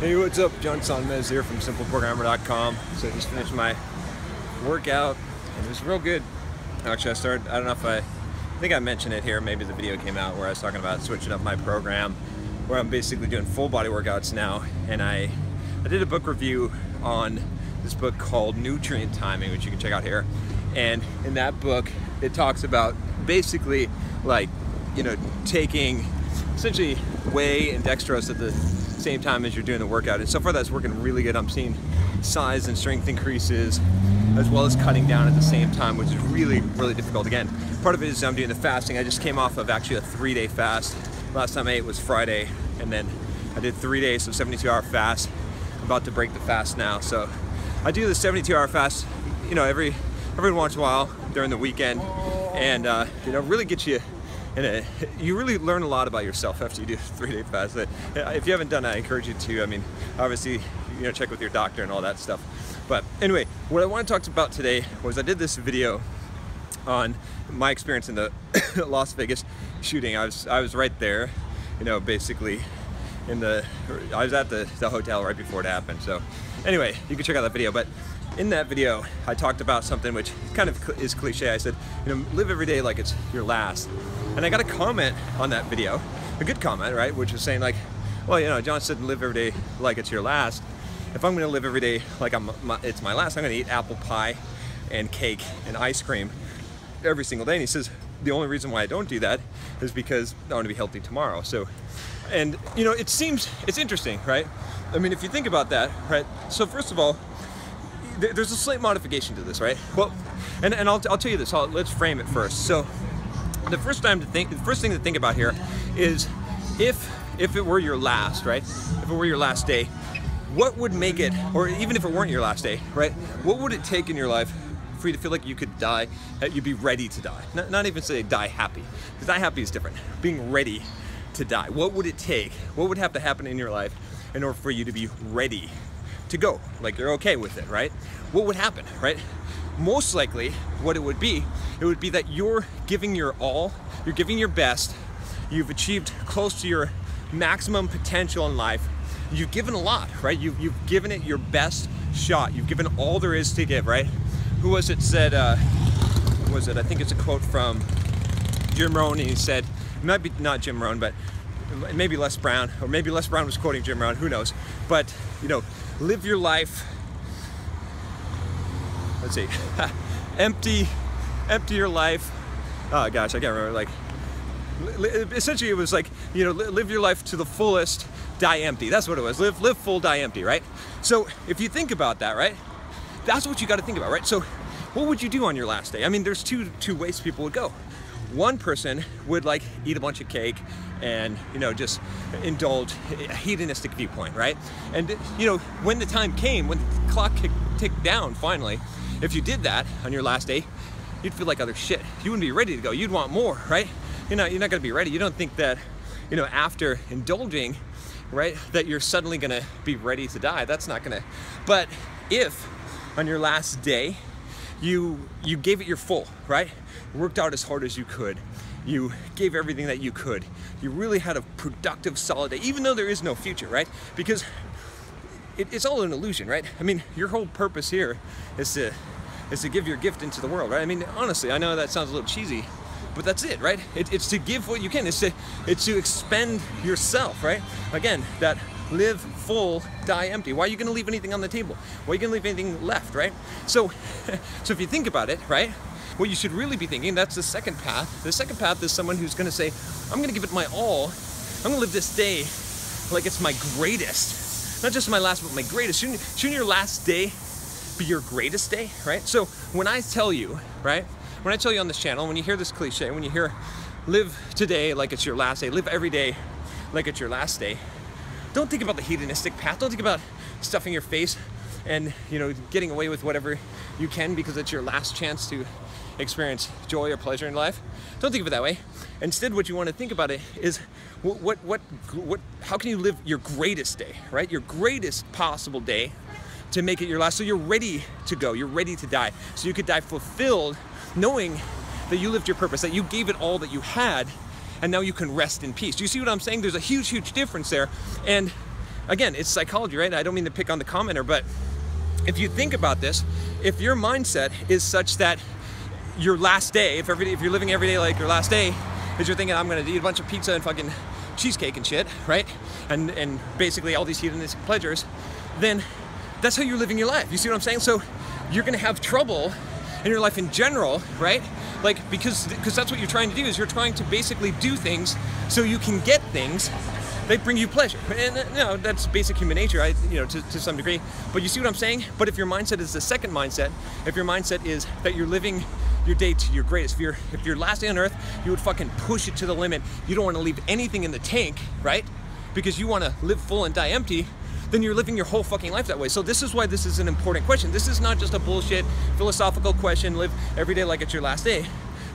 Hey, what's up? John Sonmez here from simpleprogrammer.com. So I just finished my workout and it was real good. Actually, I don't know if I think I mentioned it here, maybe the video came out where I was talking about switching up my program where I'm basically doing full body workouts now. And I did a book review on this book called Nutrient Timing, which you can check out here. And in that book, it talks about basically like, taking essentially whey and dextrose at the same time as you're doing the workout. And so far that's working really good. I'm seeing size and strength increases as well as cutting down at the same time, which is really, really difficult. Again, part of it is I'm doing the fasting. I just came off of actually a 3-day fast. Last time I ate was Friday, and then I did 3 days, so 72-hour fast. I'm about to break the fast now. So I do the 72-hour fast, every once in a while during the weekend, and really get you you really learn a lot about yourself after you do a 3-day fast. If you haven't done it, I encourage you to. I mean, obviously, check with your doctor and all that stuff. But anyway, what I want to talk about today was I did this video on my experience in the Las Vegas shooting. I was right there, basically I was at the hotel right before it happened. So anyway, you can check out that video. But in that video, I talked about something which kind of is cliche. I said, live every day like it's your last. And I got a comment on that video, a good comment, right? Which was saying like, well, John said live every day like it's your last. If I'm gonna live every day like it's my last, I'm gonna eat apple pie and cake and ice cream every single day. And he says, the only reason why I don't do that is because I want to be healthy tomorrow. So, and it's interesting, right? I mean, if you think about that, right? So first of all, there's a slight modification to this, right? Well, and I'll tell you this. Let's frame it first. So, the first thing to think about here is if it were your last, right? If it were your last day, what would make it, or even if it weren't your last day, right? What would it take in your life for you to feel like you could die, that you'd be ready to die? Not even say die happy, because die happy is different. Being ready to die. What would it take? What would have to happen in your life in order for you to be ready to go? Like you're okay with it, right? What would happen, right? Most likely what it would be that you're giving your all, you're giving your best, you've achieved close to your maximum potential in life, you've given a lot, right? You've given it your best shot, you've given all there is to give, right? Who was it said, who was it? I think it's a quote from Jim Rohn, and he said, it might be not Jim Rohn, but maybe Les Brown, or maybe Les Brown was quoting Jim Rohn, who knows? But, live your life, let's see, empty your life. Oh gosh, I can't remember. Like, essentially it was like, live your life to the fullest, die empty. That's what it was. Live full, die empty, right? So if you think about that, right, that's what you got to think about, right? So what would you do on your last day? I mean, there's two ways people would go. One person would like eat a bunch of cake and just indulge a hedonistic viewpoint, right? And when the time came, when the clock ticked down finally, if you did that on your last day, you'd feel like other shit. You wouldn't be ready to go. You'd want more, right? You're not gonna be ready. You don't think that after indulging, right, that you're suddenly gonna be ready to die. That's not gonna. But if on your last day you gave it your full, right? Worked out as hard as you could. You gave everything that you could. You really had a productive, solid day, even though there is no future, right? Because it's all an illusion, right? I mean, your whole purpose here is to give your gift into the world, right? I mean, honestly, I know that sounds a little cheesy, but that's it, right? It's to give what you can. It's to expend yourself, right? Again, that live full, die empty. Why are you going to leave anything on the table? Why are you going to leave anything left, right? So if you think about it, right, what you should really be thinking, that's the second path. The second path is someone who's going to say, I'm going to give it my all. I'm going to live this day like it's my greatest. Not just my last, but my greatest. Shouldn't your last day be your greatest day, right? So when I tell you, right, when I tell you on this channel, when you hear this cliche, when you hear live today like it's your last day, live every day like it's your last day, don't think about the hedonistic path. Don't think about stuffing your face and getting away with whatever you can because it's your last chance to experience joy or pleasure in life. Don't think of it that way. Instead, what you want to think about it is how can you live your greatest day, right? Your greatest possible day to make it your last, so you're ready to go, you're ready to die, so you could die fulfilled, knowing that you lived your purpose, that you gave it all that you had, and now you can rest in peace. Do you see what I'm saying? There's a huge, huge difference there. And again, it's psychology, right? I don't mean to pick on the commenter, but if you think about this, if your mindset is such that your last day, if you're living every day like your last day, is you're thinking, I'm gonna eat a bunch of pizza and fucking cheesecake and shit, right? And basically all these hedonistic pleasures, then that's how you're living your life. You see what I'm saying? So you're gonna have trouble in your life in general, right? Like, because that's what you're trying to do, is you're trying to basically do things so you can get things that bring you pleasure. And that's basic human nature, to some degree. But you see what I'm saying? But if your mindset is the second mindset, if your mindset is that you're living your day to your greatest, if your last day on earth, you would fucking push it to the limit. You don't want to leave anything in the tank, right? Because you want to live full and die empty, then you're living your whole fucking life that way. So this is why this is an important question. This is not just a bullshit philosophical question, live every day like it's your last day.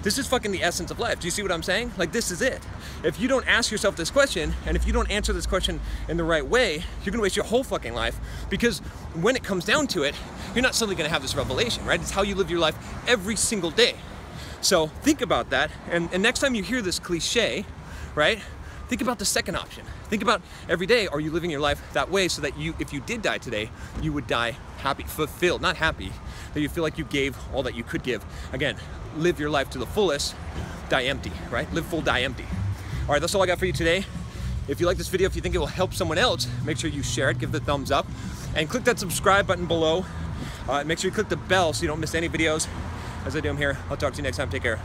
This is fucking the essence of life. Do you see what I'm saying? Like, this is it. If you don't ask yourself this question, and if you don't answer this question in the right way, you're gonna waste your whole fucking life, because when it comes down to it, you're not suddenly gonna have this revelation, right? It's how you live your life every single day. So think about that, and next time you hear this cliche, right? Think about the second option. Think about every day, are you living your life that way so that if you did die today, you would die happy, fulfilled, not happy, that you feel like you gave all that you could give. Again, live your life to the fullest, die empty, right? Live full, die empty. All right, that's all I got for you today. If you like this video, if you think it will help someone else, make sure you share it, give the thumbs up, and click that subscribe button below. Make sure you click the bell so you don't miss any videos. As I do them here, I'll talk to you next time. Take care.